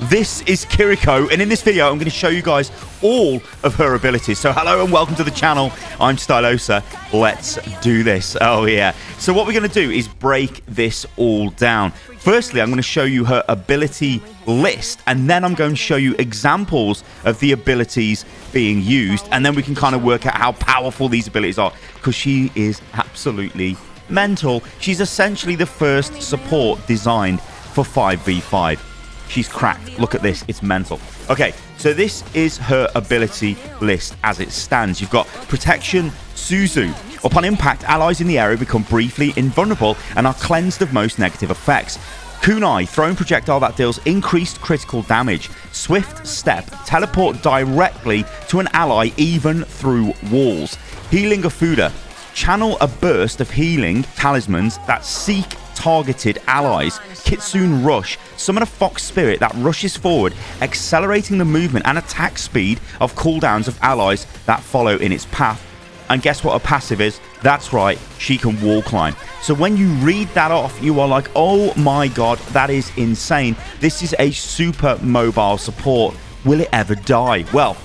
This is Kiriko, and in this video, I'm going to show you guys all of her abilities. So hello and welcome to the channel. I'm Stylosa. Let's do this. Oh yeah. So what we're going to do is break this all down. Firstly, I'm going to show you her ability list, and then I'm going to show you examples of the abilities being used, and then we can kind of work out how powerful these abilities are, because she is absolutely mental. She's essentially the first support designed for 5v5. She's cracked. Look at this. It's mental. Okay, so this is her ability list as it stands. You've got Protection Suzu. Upon impact, allies in the area become briefly invulnerable and are cleansed of most negative effects. Kunai, thrown projectile that deals increased critical damage. Swift Step, teleport directly to an ally even through walls. Healing Ofuda, channel a burst of healing talismans that seek targeted allies. Kitsune Rush, summon a fox spirit that rushes forward, accelerating the movement and attack speed of cooldowns of allies that follow in its path. And guess what a passive is? That's right, she can wall climb. So when you read that off, you are like, oh my god, that is insane. This is a super mobile support. Will it ever die? Well,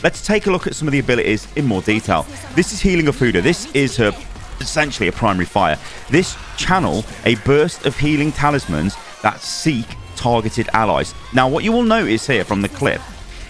let's take a look at some of the abilities in more detail. This is Healing Ofuda. This is her essentially a primary fire. This channel a burst of healing talismans that seek targeted allies. Now what you will notice here from the clip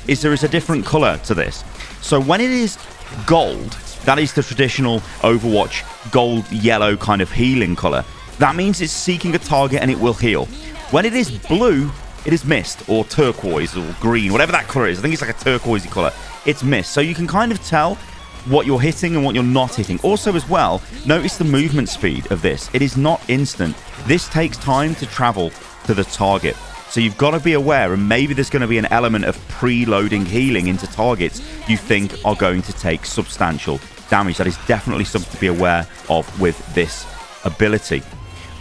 is there is a different color to this. So when it is gold, that is the traditional Overwatch gold yellow kind of healing color. That means it's seeking a target and it will heal. When it is blue, it is mist, or turquoise, or green, whatever that color is. I think it's like a turquoisey color. It's mist. So you can kind of tell what you're hitting and what you're not hitting. Also as well, notice the movement speed of this. It is not instant. This takes time to travel to the target. So you've got to be aware, and maybe there's going to be an element of preloading healing into targets you think are going to take substantial damage. That is definitely something to be aware of with this ability.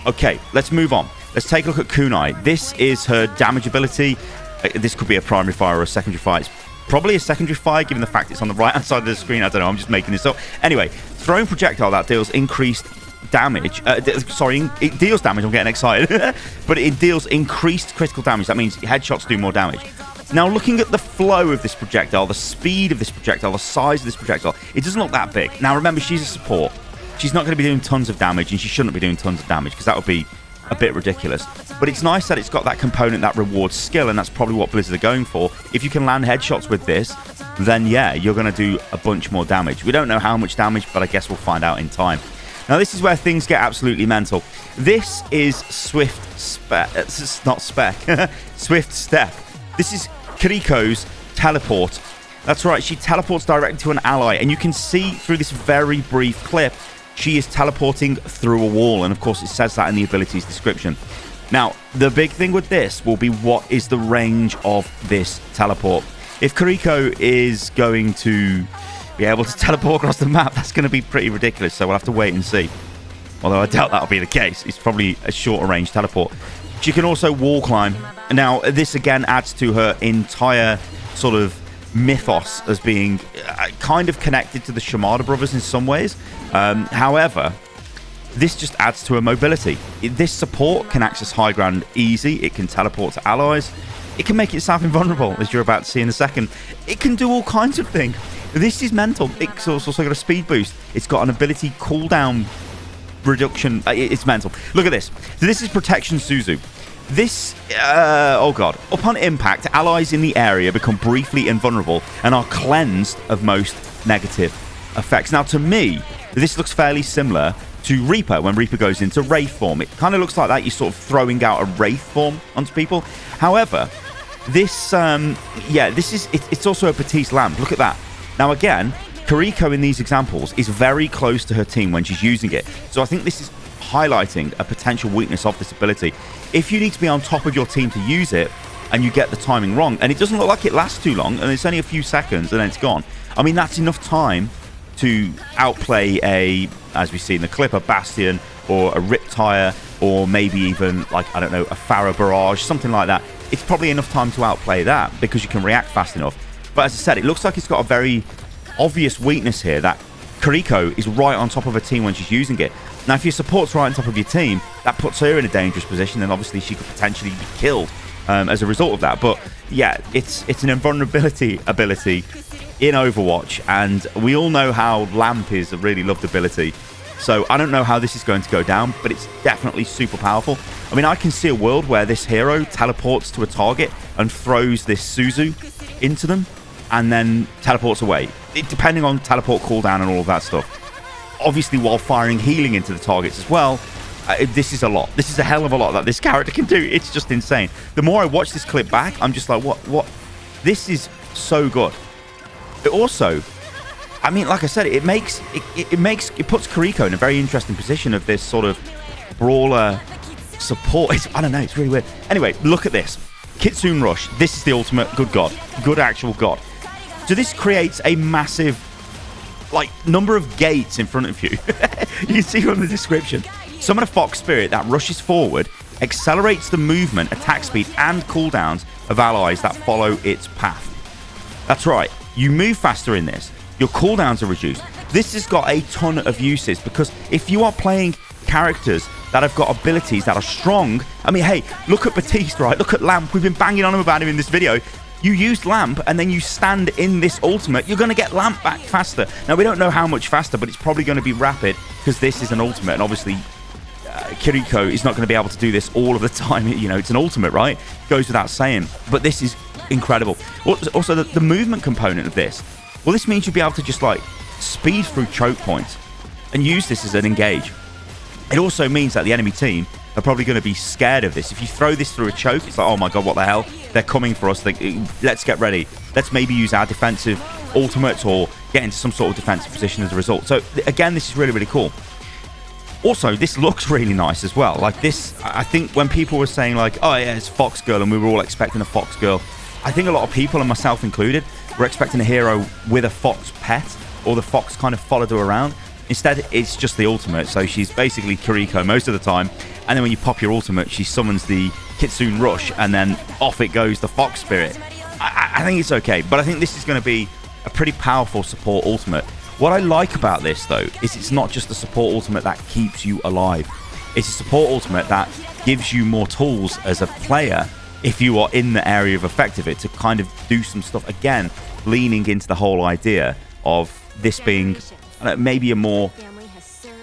Okay, let's move on. Let's take a look at Kunai. This is her damage ability. This could be a primary fire or a secondary fire. It's probably a secondary fire, given the fact it's on the right-hand side of the screen. I don't know, I'm just making this up. Anyway, throwing projectile that deals increased damage. It deals damage, I'm getting excited. But it deals increased critical damage. That means headshots do more damage. Now, looking at the flow of this projectile, the speed of this projectile, the size of this projectile, it doesn't look that big. Now, remember, she's a support. She's not going to be doing tons of damage, and she shouldn't be doing tons of damage, because that would be a bit ridiculous. But it's nice that it's got that component that rewards skill, and that's probably what Blizzard are going for. If you can land headshots with this, then yeah, you're going to do a bunch more damage. We don't know how much damage, but I guess we'll find out in time. Now, this is where things get absolutely mental. This is Swift Step. This is Kiriko's teleport. That's right, she teleports directly to an ally, and you can see through this very brief clip, she is teleporting through a wall, and of course it says that in the abilities description. Now, the big thing with this will be what is the range of this teleport. If Kiriko is going to be able to teleport across the map, that's going to be pretty ridiculous, so we'll have to wait and see. Although I doubt that'll be the case. It's probably a shorter range teleport. She can also wall climb. Now, this again adds to her entire sort of mythos as being kind of connected to the Shimada brothers in some ways. However, this just adds to her mobility. This support can access high ground easy. It can teleport to allies. It can make itself invulnerable, as you're about to see in a second. It can do all kinds of things. This is mental. It's also got a speed boost. It's got an ability cooldown reduction. It's mental. Look at this. So this is Protection Suzu. This, oh god. Upon impact, allies in the area become briefly invulnerable and are cleansed of most negative effects. Now, to me, this looks fairly similar to Reaper when Reaper goes into Wraith form. It kind of looks like that. You're sort of throwing out a Wraith form onto people. However, this, it's also a Petite Lamp. Look at that. Now, again, Kiriko in these examples is very close to her team when she's using it. So I think this is highlighting a potential weakness of this ability. If you need to be on top of your team to use it and you get the timing wrong, and it doesn't look like it lasts too long, and it's only a few seconds and then it's gone, I mean, that's enough time to outplay as we see in the clip, a Bastion or a Riptire, or maybe even, like, I don't know, a Farah Barrage, something like that. It's probably enough time to outplay that because you can react fast enough. But as I said, it looks like it's got a very obvious weakness here that Kiriko is right on top of her team when she's using it. Now, if your support's right on top of your team, that puts her in a dangerous position, and obviously she could potentially be killed as a result of that. But yeah, it's an invulnerability ability in Overwatch, and we all know how Lamp is a really loved ability. So I don't know how this is going to go down, but it's definitely super powerful. I mean, I can see a world where this hero teleports to a target and throws this Suzu into them and then teleports away, depending on teleport cooldown and all of that stuff. Obviously, while firing healing into the targets as well. This is a lot. This is a hell of a lot that this character can do. It's just insane. The more I watch this clip back, I'm just like, what? This is so good. It also, I mean, like I said, it puts Kiriko in a very interesting position of this sort of brawler support. I don't know. It's really weird. Anyway, look at this. Kitsune Rush. This is the ultimate. Good God. Good actual God. So this creates a massive, like, number of gates in front of you. You can see from the description. Summon a Fox Spirit that rushes forward, accelerates the movement, attack speed, and cooldowns of allies that follow its path. That's right. You move faster in this. Your cooldowns are reduced. This has got a ton of uses, because if you are playing characters that have got abilities that are strong, I mean, hey, look at Batiste, right? Look at Lamp. We've been banging on him about him in this video. You use Lamp and then you stand in this ultimate, you're going to get Lamp back faster. Now, we don't know how much faster, but it's probably going to be rapid because this is an ultimate, and obviously Kiriko is not going to be able to do this all of the time. You know, it's an ultimate, right? Goes without saying. But this is incredible. Also, the movement component of this. Well, this means you'll be able to just, like, speed through choke points and use this as an engage. It also means that the enemy team are probably going to be scared of this. If you throw this through a choke, it's like, oh my God, what the hell? They're coming for us. Let's get ready. Let's maybe use our defensive ultimates or get into some sort of defensive position as a result. So, again, this is really, really cool. Also, this looks really nice as well. Like this, I think when people were saying like, oh yeah, it's Fox Girl, and we were all expecting a Fox Girl, I think a lot of people, and myself included, were expecting a hero with a fox pet, or the fox kind of followed her around. Instead, it's just the ultimate. So she's basically Kiriko most of the time. And then when you pop your ultimate, she summons the Kitsune Rush, and then off it goes the Fox Spirit. I think it's okay, but I think this is going to be a pretty powerful support ultimate. What I like about this, though, is it's not just a support ultimate that keeps you alive. It's a support ultimate that gives you more tools as a player if you are in the area of effect of it to kind of do some stuff. Again, leaning into the whole idea of this being maybe a more,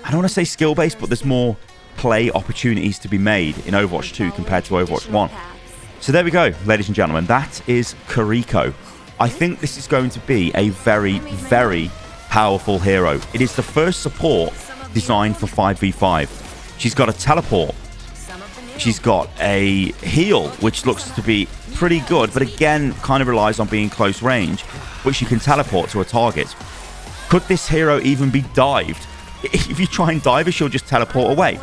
I don't want to say skill-based, but there's more play opportunities to be made in Overwatch 2 compared to Overwatch 1. So there we go, ladies and gentlemen. That is Kiriko. I think this is going to be a very, very powerful hero. It is the first support designed for 5v5. She's got a teleport. She's got a heal, which looks to be pretty good, but again, kind of relies on being close range, which you can teleport to a target. Could this hero even be dived? If you try and dive her, she'll just teleport away.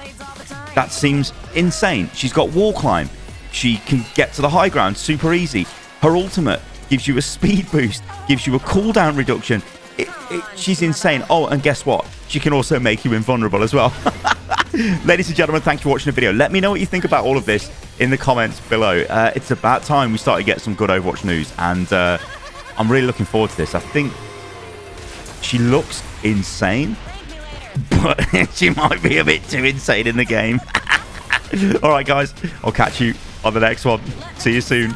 That seems insane. She's got wall climb. She can get to the high ground super easy. Her ultimate gives you a speed boost, gives you a cooldown reduction. She's insane. Oh, and guess what? She can also make you invulnerable as well. Ladies and gentlemen, thank you for watching the video. Let me know what you think about all of this in the comments below. It's about time we start to get some good Overwatch news, and I'm really looking forward to this. I think she looks insane, but she might be a bit too insane in the game. All right, guys, I'll catch you on the next one. See you soon.